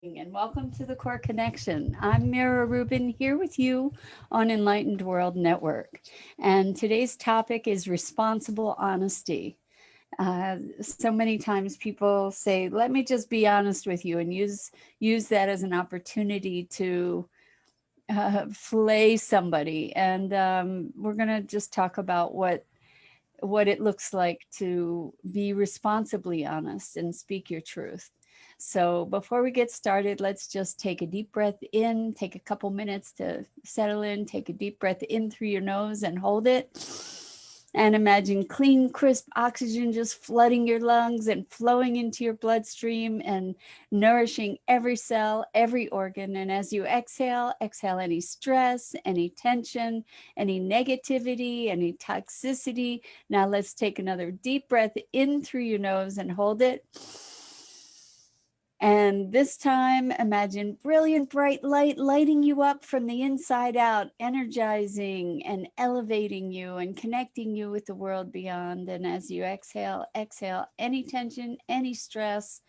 And welcome to the Core Connection. I'm Mira Rubin here with you on Enlightened World Network. And today's topic is responsible honesty. So many times people say, let me just be honest with you, and use that as an opportunity to flay somebody. And we're going to just talk about what it looks like to be responsibly honest and speak your truth. So, before we get started, let's just take a deep breath in, take a couple minutes to settle in, take a deep breath in through your nose and hold it. And imagine clean, crisp oxygen just flooding your lungs and flowing into your bloodstream and nourishing every cell, every organ. And as you exhale, exhale any stress, any tension, any negativity, any toxicity. Now let's take another deep breath in through your nose and hold it. And this time, imagine brilliant bright light lighting you up from the inside out, energizing and elevating you and connecting you with the world beyond. And as you exhale, exhale any tension, any stress,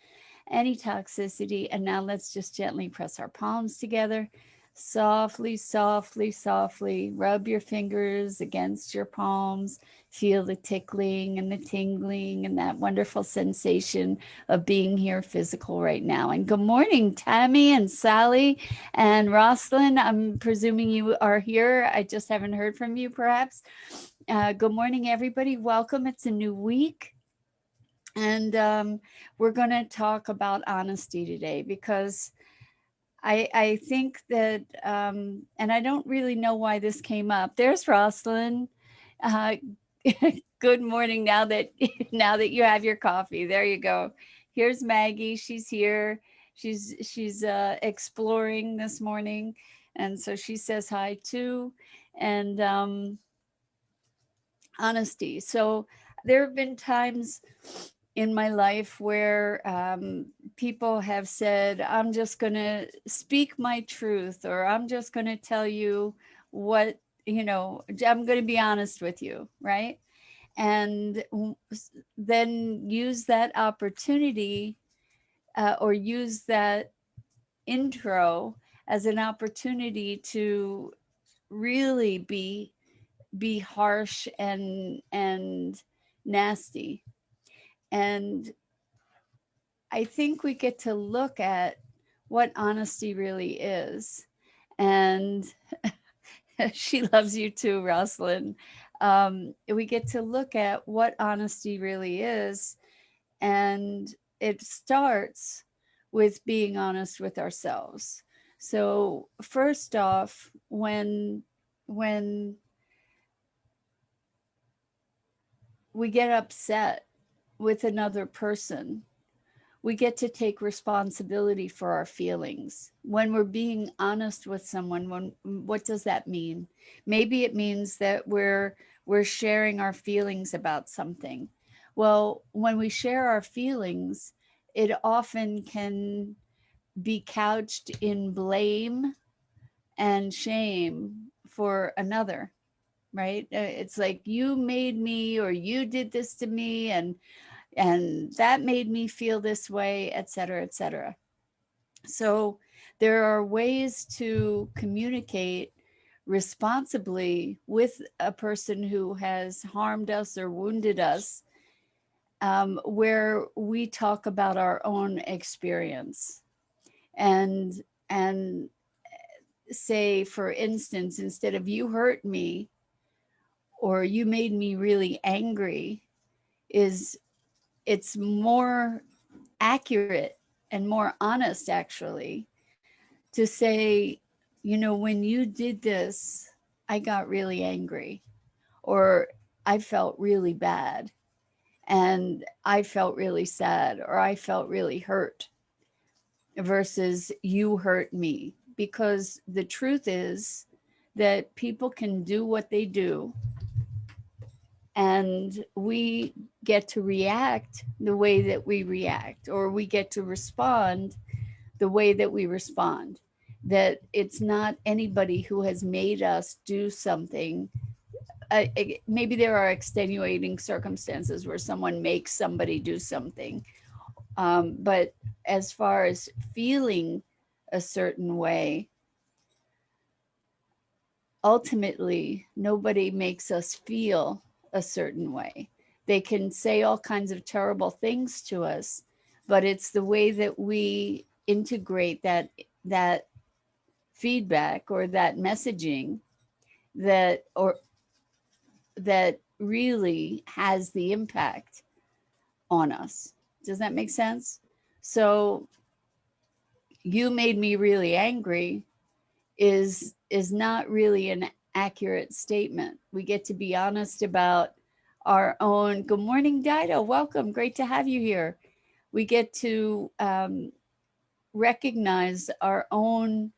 any toxicity. And now let's just gently press our palms together. Softly, softly, softly rub your fingers against your palms. Feel the tickling and the tingling and that wonderful sensation of being here physical right now. And good morning, Tammy and Sally and Rosalind. I'm presuming you are here. I just haven't heard from you, perhaps. Good morning, everybody. Welcome. It's a new week. And we're going to talk about honesty today because I think that, and I don't really know why this came up. There's Rosalind. Uh, good morning. Now that now that you have your coffee, there you go. Here's Maggie. She's here. She's exploring this morning, and so she says hi too. And honesty. So there have been times in my life where people have said, I'm just going to speak my truth, or I'm just going to tell you what, I'm going to be honest with you, right? And then use that opportunity or use that intro as an opportunity to really be harsh and nasty. And I think we get to look at what honesty really is. And she loves you too, Rosalind. We get to look at what honesty really is. And it starts with being honest with ourselves. So first off, when we get upset with another person, we get to take responsibility for our feelings. When we're being honest with someone, what does that mean? Maybe it means that we're sharing our feelings about something. Well, when we share our feelings, it often can be couched in blame and shame for another, right? It's like you made me, or you did this to me, and that made me feel this way, et cetera, et cetera. So there are ways to communicate responsibly with a person who has harmed us or wounded us, where we talk about our own experience and and say, for instance, instead of you hurt me or you made me really angry, is it's more accurate and more honest, actually, to say, when you did this, I got really angry, or I felt really bad, and I felt really sad, or I felt really hurt, versus you hurt me. Because the truth is that people can do what they do, and we get to react the way that we react, or we get to respond the way that we respond. That it's not anybody who has made us do something. Maybe there are extenuating circumstances where someone makes somebody do something, but as far as feeling a certain way, ultimately, nobody makes us feel a certain way. They can say all kinds of terrible things to us, but it's the way that we integrate that feedback or that messaging that or that really has the impact on us. Does that make sense? So you made me really angry is not really an accurate statement. We get to be honest about our own. Good morning, Dido. Welcome. Great to have you here. We get to recognize our own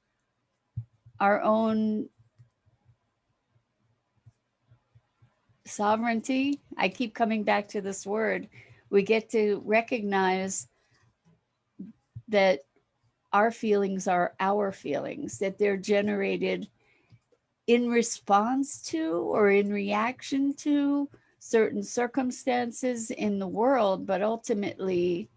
sovereignty. I keep coming back to this word. We get to recognize that our feelings are our feelings, that they're generated in response to or in reaction to certain circumstances in the world, but ultimately,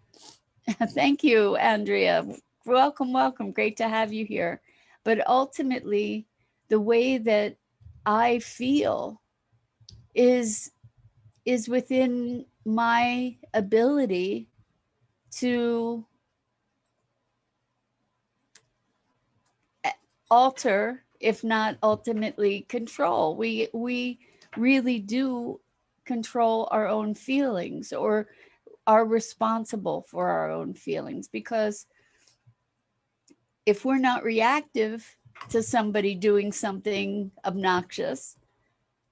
thank you, Andrea. Welcome, welcome. Great to have you here. But ultimately, the way that I feel is is within my ability to alter, if not ultimately control. We really do control our own feelings or are responsible for our own feelings, because if we're not reactive to somebody doing something obnoxious,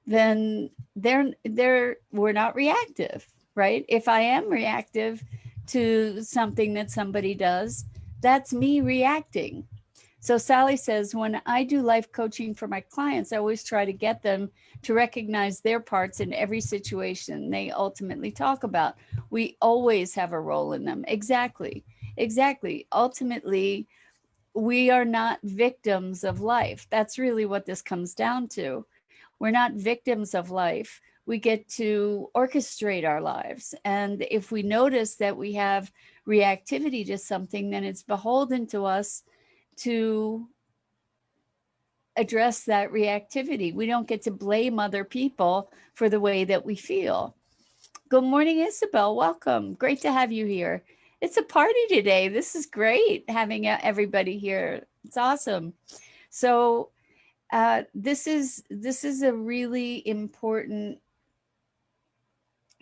then we're not reactive, right? If I am reactive to something that somebody does, that's me reacting. So Sally says, when I do life coaching for my clients, I always try to get them to recognize their parts in every situation they ultimately talk about. We always have a role in them. Exactly. Exactly. Ultimately, we are not victims of life. That's really what this comes down to. We're not victims of life. We get to orchestrate our lives. And if we notice that we have reactivity to something, then it's beholden to us to address that reactivity. We don't get to blame other people for the way that we feel. Good morning, Isabel. Welcome. Great to have you here. It's a party today. This is great having everybody here. It's awesome. So this is a really important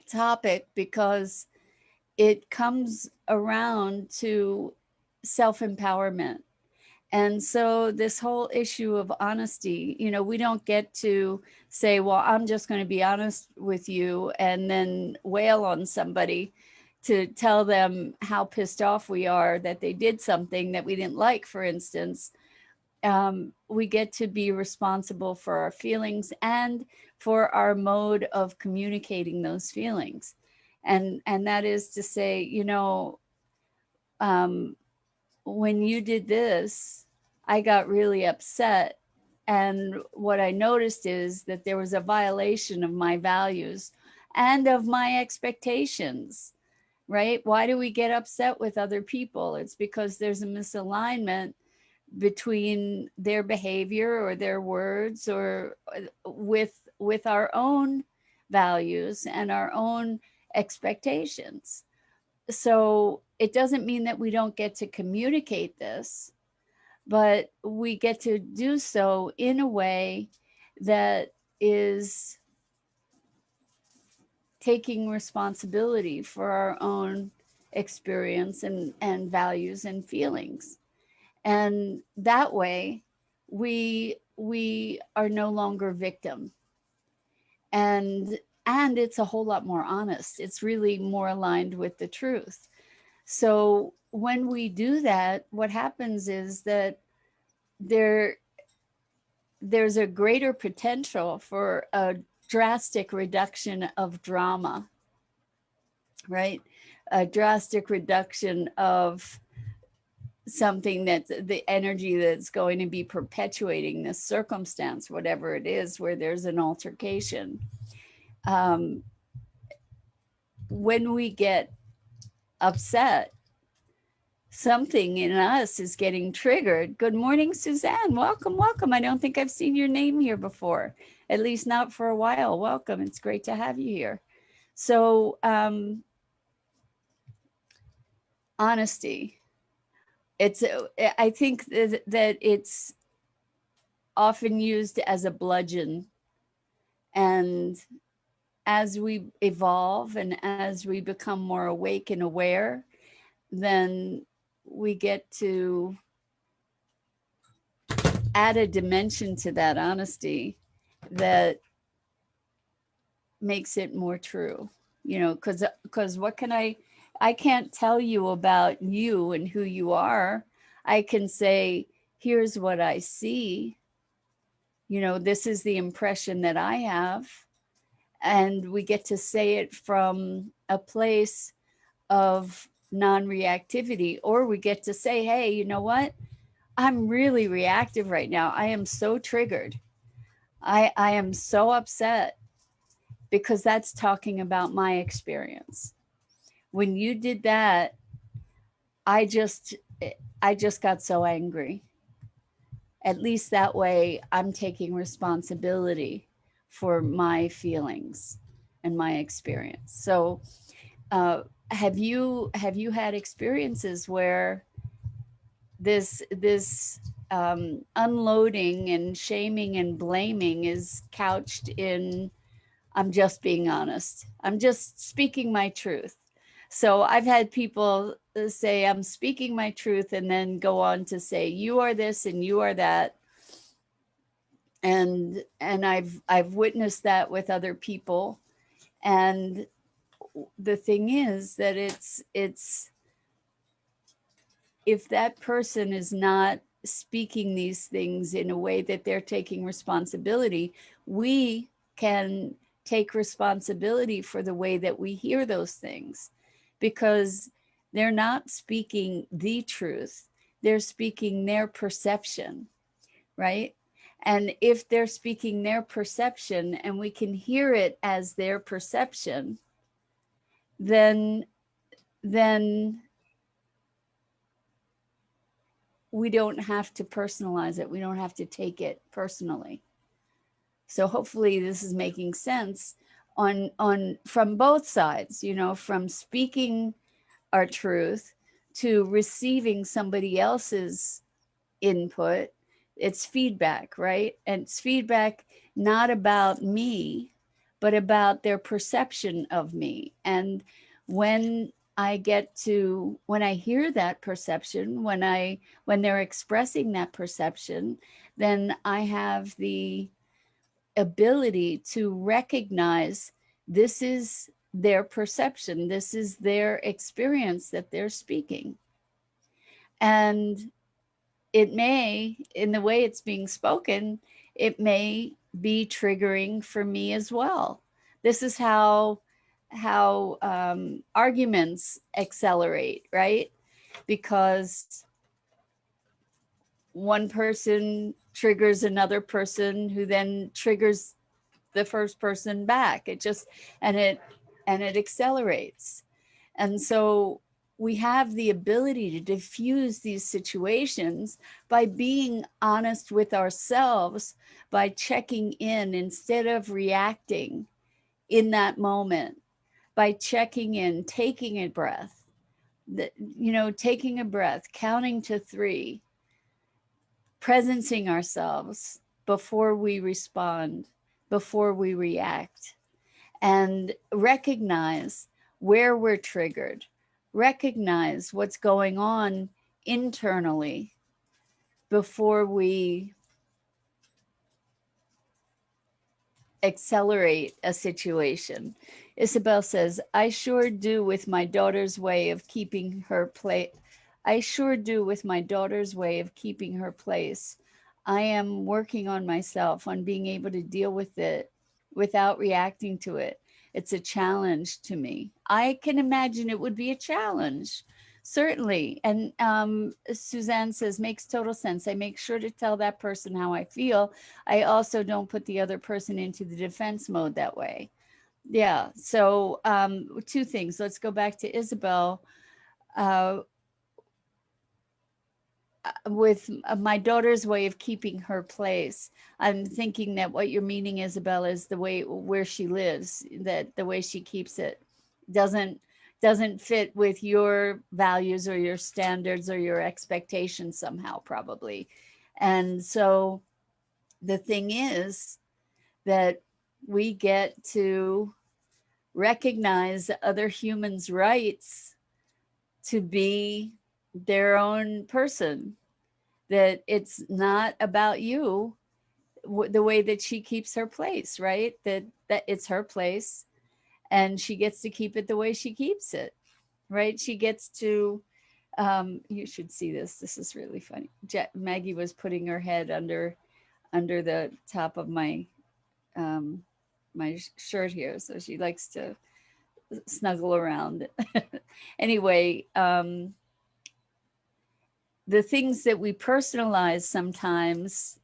topic because it comes around to self-empowerment. And so this whole issue of honesty, we don't get to say, well, I'm just going to be honest with you and then wail on somebody to tell them how pissed off we are that they did something that we didn't like, for instance. We get to be responsible for our feelings and for our mode of communicating those feelings. And that is to say, um, when you did this, I got really upset. And what I noticed is that there was a violation of my values and of my expectations, right? Why do we get upset with other people? It's because there's a misalignment between their behavior or their words or with our own values and our own expectations. So it doesn't mean that we don't get to communicate this, but we get to do so in a way that is taking responsibility for our own experience and values and feelings. And that way we are no longer victim. And it's a whole lot more honest. It's really more aligned with the truth. So when we do that, what happens is that there's a greater potential for a drastic reduction of drama, right? A drastic reduction of something that's the energy that's going to be perpetuating this circumstance, whatever it is, where there's an altercation. When we get upset, something in us is getting triggered. Good morning, Suzanne. Welcome, welcome. I don't think I've seen your name here before, at least not for a while. Welcome. It's great to have you here. So, honesty. It's, I think that it's often used as a bludgeon. And as we evolve and as we become more awake and aware, then we get to add a dimension to that honesty that makes it more true. You know, because what can I can't tell you about you and who you are. I can say, here's what I see. You know, this is the impression that I have. And we get to say it from a place of non-reactivity, or we get to say, hey, you know what? I'm really reactive right now. I am so triggered. I am so upset, because that's talking about my experience. When you did that, I just I just got so angry. At least that way I'm taking responsibility for my feelings and my experience. So, uh, have you had experiences where this unloading and shaming and blaming is couched in, I'm just being honest, I'm just speaking my truth? So I've had people say I'm speaking my truth and then go on to say you are this and you are that. And I've witnessed that with other people. And the thing is that it's if that person is not speaking these things in a way that they're taking responsibility, we can take responsibility for the way that we hear those things, because they're not speaking the truth. They're speaking their perception, right? And if they're speaking their perception and we can hear it as their perception, then then we don't have to personalize it. We don't have to take it personally. So hopefully this is making sense on from both sides, you know, from speaking our truth to receiving somebody else's input. It's feedback, right? And it's feedback not about me, but about their perception of me. And when when I hear that perception, when they're expressing that perception, then I have the ability to recognize this is their perception, this is their experience that they're speaking. And it may, in the way it's being spoken, it may be triggering for me as well. This is how arguments accelerate, right? Because one person triggers another person, who then triggers the first person back. It just and it accelerates. And so we have the ability to diffuse these situations by being honest with ourselves, by checking in instead of reacting in that moment, by checking in, taking a breath, taking a breath, counting to 3, presencing ourselves before we respond, before we react, and recognize where we're triggered, recognize what's going on internally before we accelerate a situation. Isabel says, I sure do with my daughter's way of keeping her place. I sure do with my daughter's way of keeping her place. I am working on myself, on being able to deal with it without reacting to it. It's a challenge to me. I can imagine it would be a challenge, certainly. And Suzanne says, makes total sense. I make sure to tell that person how I feel. I also don't put the other person into the defense mode that way. Yeah. So 2 things. Let's go back to Isabel. Uh, with my daughter's way of keeping her place, I'm thinking that what you're meaning, Isabel, is the way where she lives, that the way she keeps it doesn't doesn't fit with your values or your standards or your expectations somehow, probably. And so the thing is that we get to recognize other humans' rights to be their own person, that it's not about you, the way that she keeps her place, right? That it's her place and she gets to keep it the way she keeps it, right? She gets to you should see this. This is really funny. Maggie was putting her head under the top of um, my shirt here, so she likes to snuggle around. Anyway, the things that we personalize sometimes.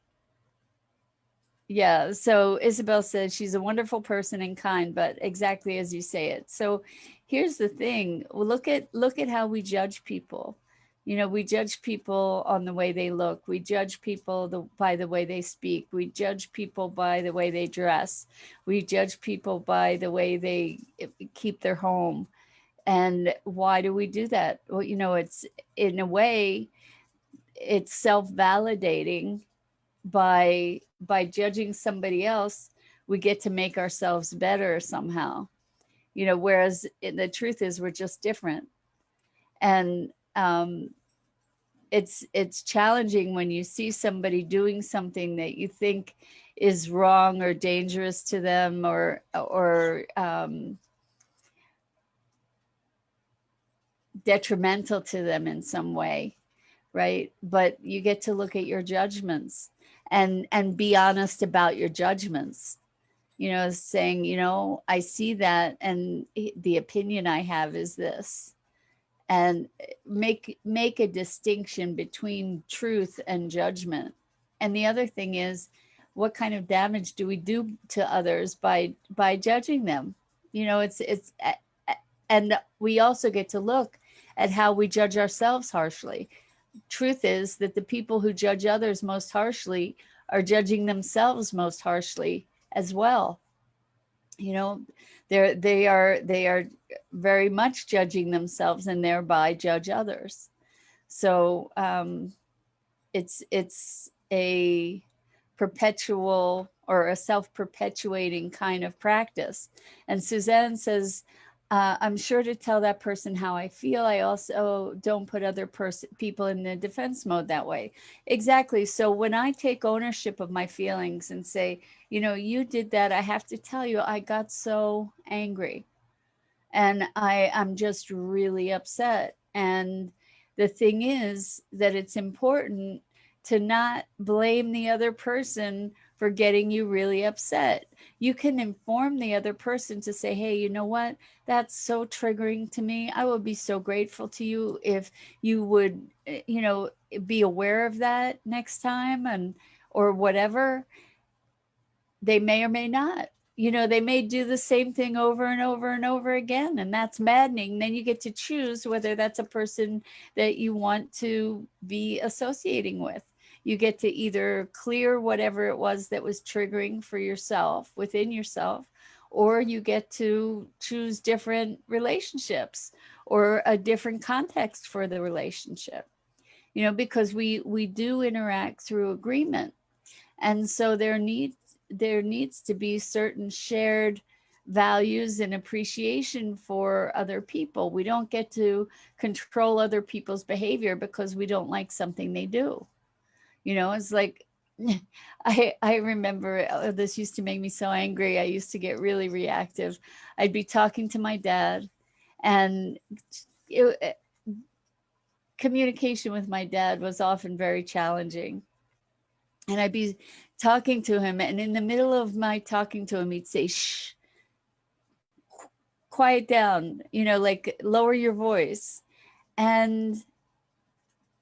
Yeah, so Isabel says she's a wonderful person and kind, but exactly as you say it. So here's the thing. Look at how we judge people. You know, we judge people on the way they look. We judge people by the way they speak. We judge people by the way they dress. We judge people by the way they keep their home. And why do we do that? Well, you know, it's in a way, it's self-validating. By judging somebody else, we get to make ourselves better somehow, you know, whereas the truth is we're just different. And it's challenging when you see somebody doing something that you think is wrong or dangerous to them, or detrimental to them in some way, right? But you get to look at your judgments and be honest about your judgments, you know, saying, you know, I see that, and the opinion I have is this. And make a distinction between truth and judgment. And the other thing is, what kind of damage do we do to others by judging them? You know, it's and we also get to look at how we judge ourselves harshly. Truth is that the people who judge others most harshly are judging themselves most harshly as well. You know, they are very much judging themselves and thereby judge others. So it's a perpetual or a self-perpetuating kind of practice. And Suzanne says, I'm sure to tell that person how I feel. I also don't put other people in the defense mode that way. Exactly. So when I take ownership of my feelings and say, you know, you did that, I have to tell you, I got so angry and I'm just really upset. And the thing is that it's important to not blame the other person for getting you really upset. You can inform the other person to say, hey, you know what? That's so triggering to me. I would be so grateful to you if you would, you know, be aware of that next time, and or whatever. They may or may not. You know, they may do the same thing over and over and over again, and that's maddening. Then you get to choose whether that's a person that you want to be associating with. You get to either clear whatever it was that was triggering for yourself within yourself, or you get to choose different relationships or a different context for the relationship. You know, because we do interact through agreement, and so there needs to be certain shared values and appreciation for other people. We don't get to control other people's behavior because we don't like something they do. You know, it's like I remember, this used to make me so angry. I used to get really reactive. I'd be talking to my dad, and it, communication with my dad was often very challenging. And I'd be talking to him, and in the middle of my talking to him, he'd say, shh, quiet down, you know, like lower your voice. And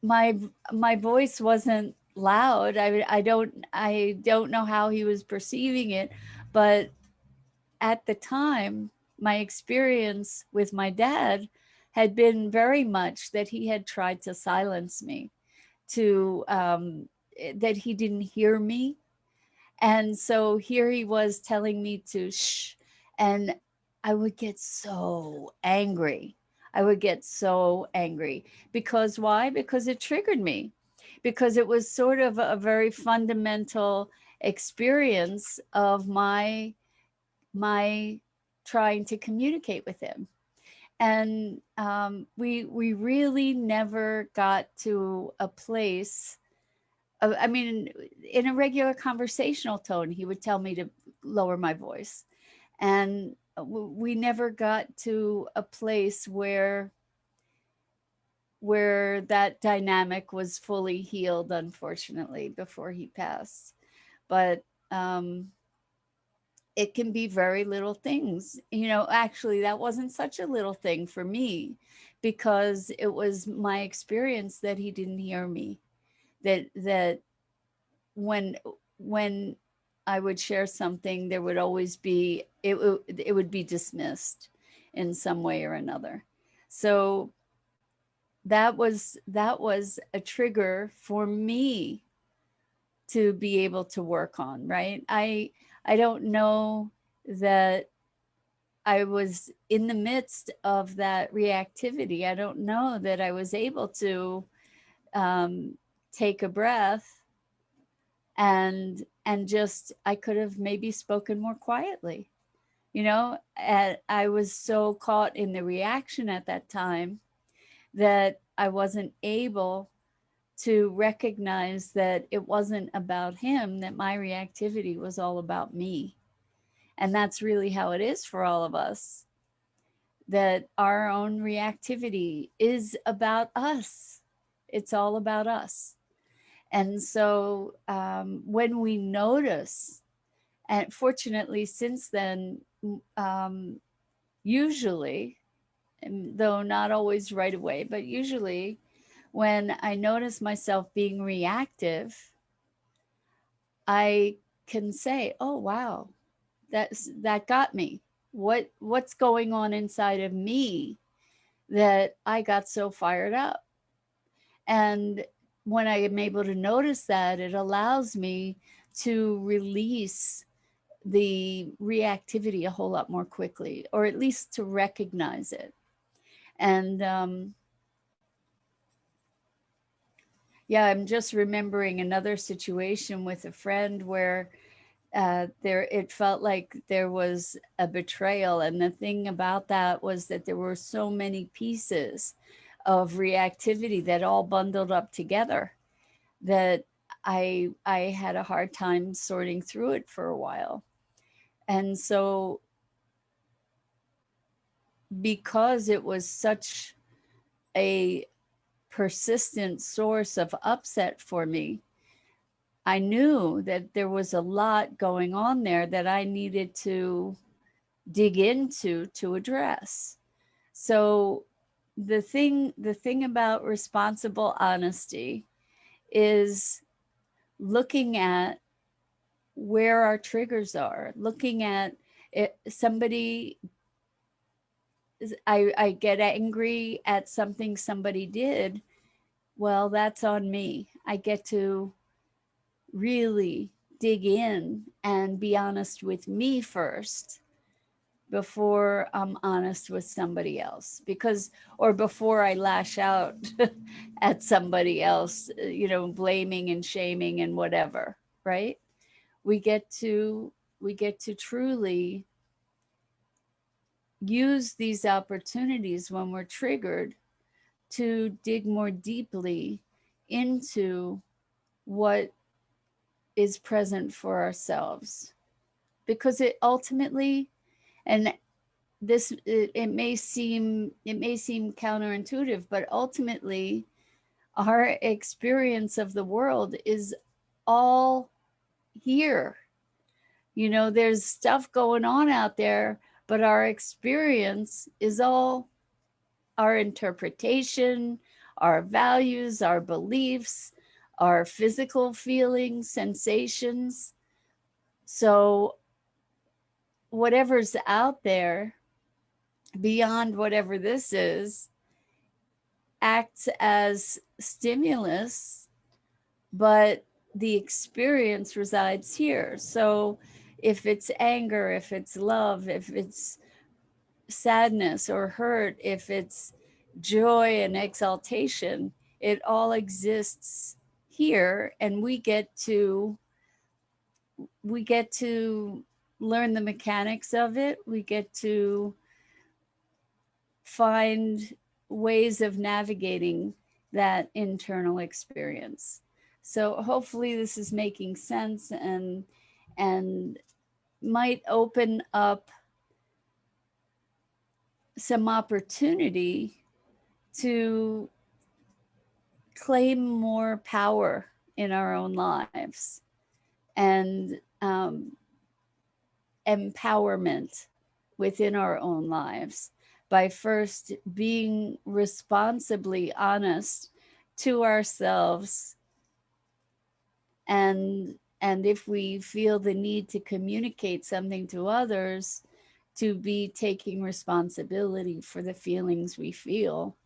my my voice wasn't loud. I don't know how he was perceiving it, but at the time, my experience with my dad had been very much that he had tried to silence me. to that he didn't hear me. And so here he was telling me to shh. And I would get so angry. I would get so angry. Because why? Because it triggered me. Because it was sort of a very fundamental experience of my trying to communicate with him. And we really never got to a place I mean, in a regular conversational tone, he would tell me to lower my voice. And we never got to a place where that dynamic was fully healed, unfortunately, before he passed. But um, it can be very little things. Actually, that wasn't such a little thing for me because it was my experience that he didn't hear me. That when when I would share something, there would always be it would be dismissed in some way or another. So that was a trigger for me to be able to work on, right? I don't know that I was in the midst of that reactivity. I don't know that I was able to take a breath and just I could have maybe spoken more quietly. And I was so caught in the reaction at that time that I wasn't able to recognize that it wasn't about him, that my reactivity was all about me. And that's really how it is for all of us, that our own reactivity is about us. It's all about us. And so when we notice, and fortunately since then, um, usually, though not always right away, but usually when I notice myself being reactive, I can say, oh wow, that got me. What's going on inside of me that I got so fired up? And when I am able to notice that, it allows me to release the reactivity a whole lot more quickly, or at least to recognize it. And yeah, I'm just remembering another situation with a friend where there it felt like there was a betrayal, and the thing about that was that there were so many pieces of reactivity that all bundled up together that I had a hard time sorting through it for a while. And so because it was such a persistent source of upset for me, I knew that there was a lot going on there that I needed to dig into to address. So the thing about responsible honesty is looking at where our triggers are, looking at it, somebody I get angry at something somebody did. Well, that's on me. I get to really dig in and be honest with me first before I'm honest with somebody else, because or before I lash out at somebody else, blaming and shaming and whatever, right? We get to truly use these opportunities when we're triggered to dig more deeply into what is present for ourselves, because it ultimately, and this it may seem counterintuitive, but ultimately our experience of the world is all here. There's stuff going on out there, but our experience is all our interpretation, our values, our beliefs, our physical feelings, sensations. So whatever's out there beyond whatever this is acts as stimulus but the experience resides here. So if it's anger, if it's love, if it's sadness or hurt, if it's joy and exaltation, it all exists here, and we get to learn the mechanics of it. We get to find ways of navigating that internal experience. So hopefully this is making sense, and might open up some opportunity to claim more power in our own lives, and empowerment within our own lives, by first being responsibly honest to ourselves, and if we feel the need to communicate something to others, to be taking responsibility for the feelings we feel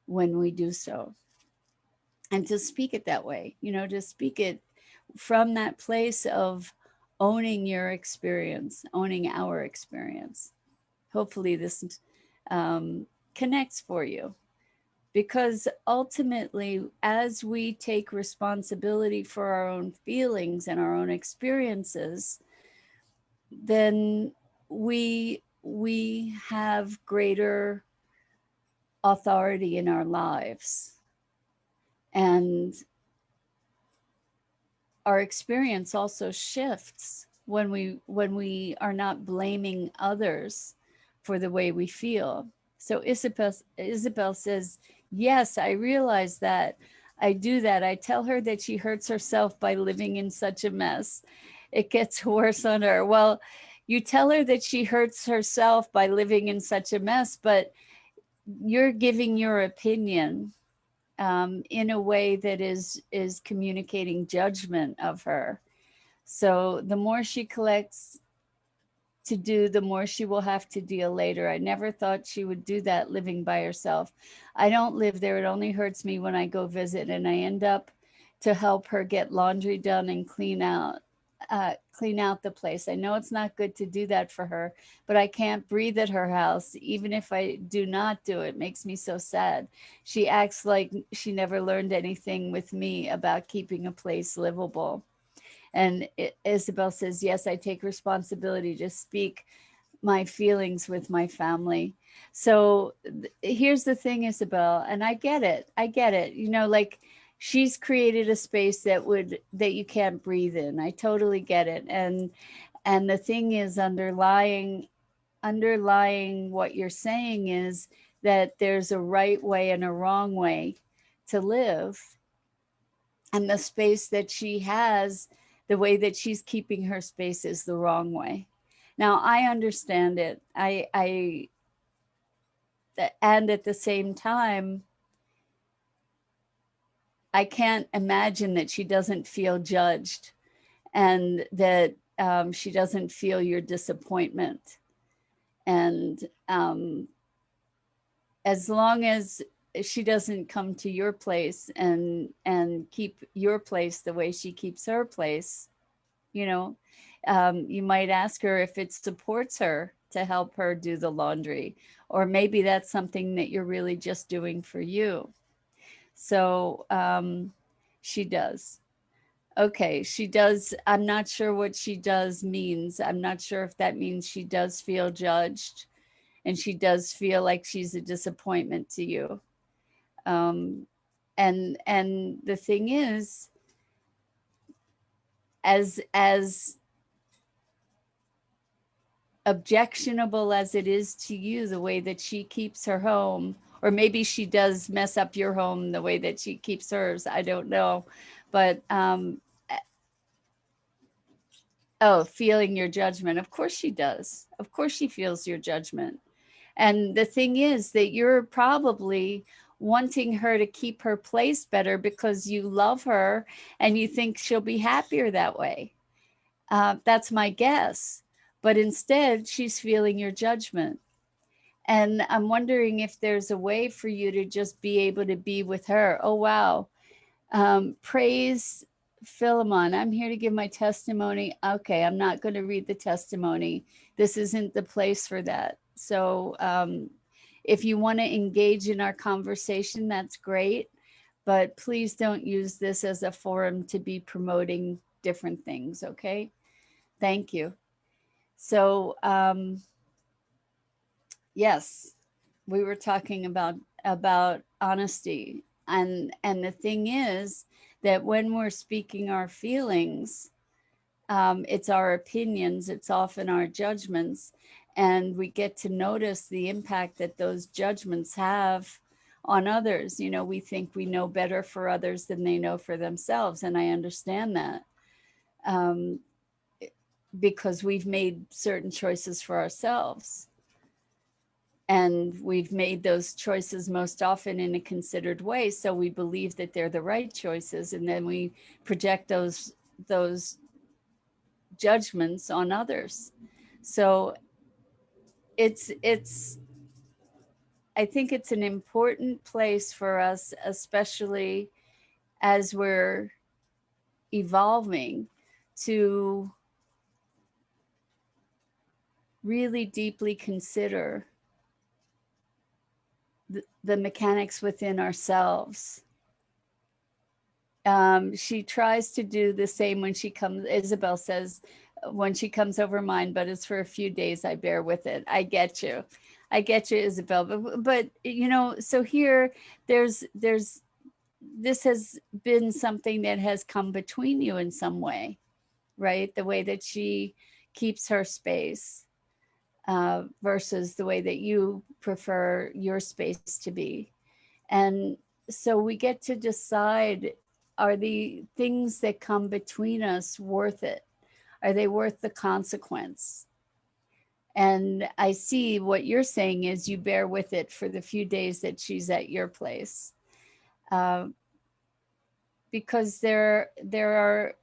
when we do so, and to speak it that way, to speak it from that place of owning your experience, owning our experience. Hopefully this connects for you, because ultimately, as we take responsibility for our own feelings and our own experiences, then we have greater authority in our lives, and our experience also shifts when we are not blaming others for the way we feel. So Isabel says, yes, I realize that. I do that. I tell her that she hurts herself by living in such a mess. It gets worse on her. Well, you tell her that she hurts herself by living in such a mess, but you're giving your opinion in a way that is communicating judgment of her. So the more she collects to do, the more she will have to deal later. I never thought she would do that living by herself. I don't live there. It only hurts me when I go visit, and I end up to help her get laundry done and clean out the place. I know it's not good to do that for her, but I can't breathe at her house. Even if I do not do it, it makes me so sad. She acts like she never learned anything with me about keeping a place livable. And Isabel says, yes, I take responsibility to speak my feelings with my family. So here's the thing, Isabel, and I get it. I get it. Like, she's created a space that you can't breathe in. I totally get it. And the thing is, underlying what you're saying is that there's a right way and a wrong way to live, and the space that she has, the way that she's keeping her space, is the wrong way. Now I understand it. I and at the same time, I can't imagine that she doesn't feel judged, and that she doesn't feel your disappointment. And as long as she doesn't come to your place and keep your place the way she keeps her place, you know, you might ask her if it supports her to help her do the laundry, or maybe that's something that you're really just doing for you. So she does. Okay, she does. I'm not sure what she does means. I'm not sure if that means she does feel judged, and she does feel like she's a disappointment to you. Um, and the thing is, as objectionable as it is to you, the way that she keeps her home, or maybe she does mess up your home the way that she keeps hers, I don't know. But oh, feeling your judgment, of course she does. Of course she feels your judgment. And the thing is that you're probably wanting her to keep her place better because you love her and you think she'll be happier that way. That's my guess. But instead, she's feeling your judgment. And I'm wondering if there's a way for you to just be able to be with her. Oh, wow. Praise Philemon. I'm here to give my testimony. Okay, I'm not going to read the testimony. This isn't the place for that. So if you want to engage in our conversation, that's great. But please don't use this as a forum to be promoting different things, okay? Thank you. So, yes, we were talking about honesty, and the thing is that when we're speaking our feelings, it's our opinions, it's often our judgments, and we get to notice the impact that those judgments have on others. You know, we think we know better for others than they know for themselves, and I understand that, um, because we've made certain choices for ourselves. And we've made those choices most often in a considered way, so we believe that they're the right choices, and then we project those judgments on others. So it's I think it's an important place for us, especially as we're evolving, to really deeply consider the mechanics within ourselves. She tries to do the same when she comes, Isabel says, when she comes over mine, but it's for a few days, I bear with it. I get you. I get you, Isabel. But you know, so here there's this has been something that has come between you in some way, right? The way that she keeps her space, versus the way that you prefer your space to be. And so we get to decide, are the things that come between us worth it? Are they worth the consequence? And I see what you're saying is you bear with it for the few days that she's at your place. Uh, because there are,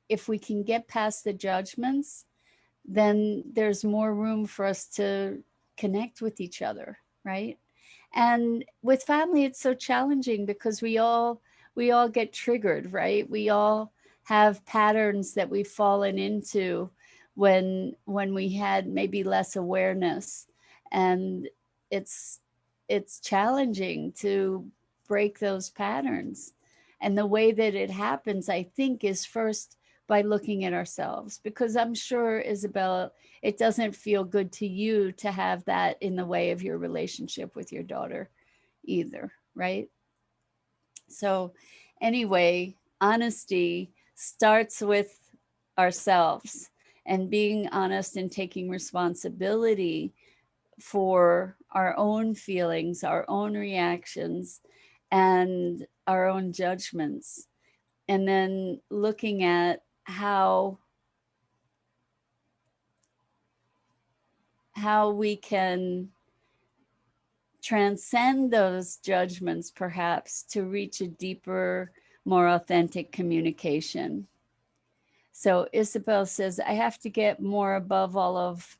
if we can get past the judgments, then there's more room for us to connect with each other, right? And with family, it's so challenging because we all get triggered, right? We all have patterns that we've fallen into when we had maybe less awareness, and it's it's challenging to break those patterns. And the way that it happens, I think, is first by looking at ourselves, because I'm sure, Isabella, it doesn't feel good to you to have that in the way of your relationship with your daughter either, right? So anyway, honesty starts with ourselves, and being honest and taking responsibility for our own feelings, our own reactions, and our own judgments. And then looking at how we can transcend those judgments, perhaps, to reach a deeper, more authentic communication. So Isabel says, I have to get more above all of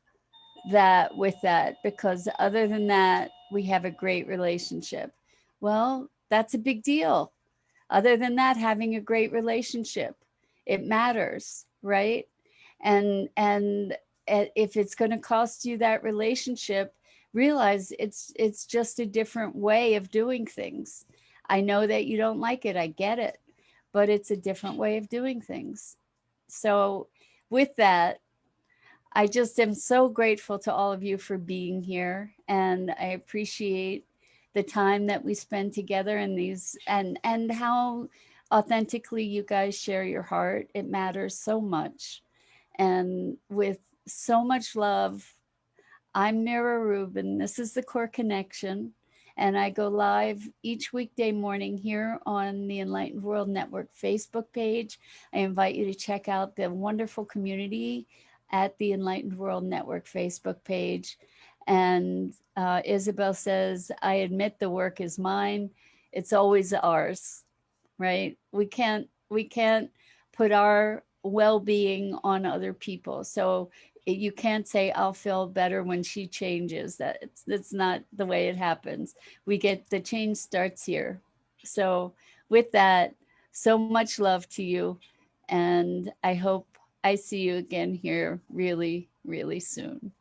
that with that, because other than that, we have a great relationship. Well, that's a big deal. Other than that, having a great relationship, it matters, right? And if it's going to cost you that relationship, realize it's just a different way of doing things. I know that you don't like it, I get it, but it's a different way of doing things. So with that, I just am so grateful to all of you for being here, and I appreciate the time that we spend together in these, and how authentically you guys share your heart. It matters so much. And with so much love, I'm Mira Rubin. This is the Core Connection, and I go live each weekday morning here on the Enlightened World Network Facebook page. I invite you to check out the wonderful community at the Enlightened World Network Facebook page. And Isabel says, I admit the work is mine. It's always ours, right? We can't put our well-being on other people. So you can't say I'll feel better when she changes. That's not the way it happens. We get, the change starts here. So with that, So much love to you. And I hope I see you again here really, really soon.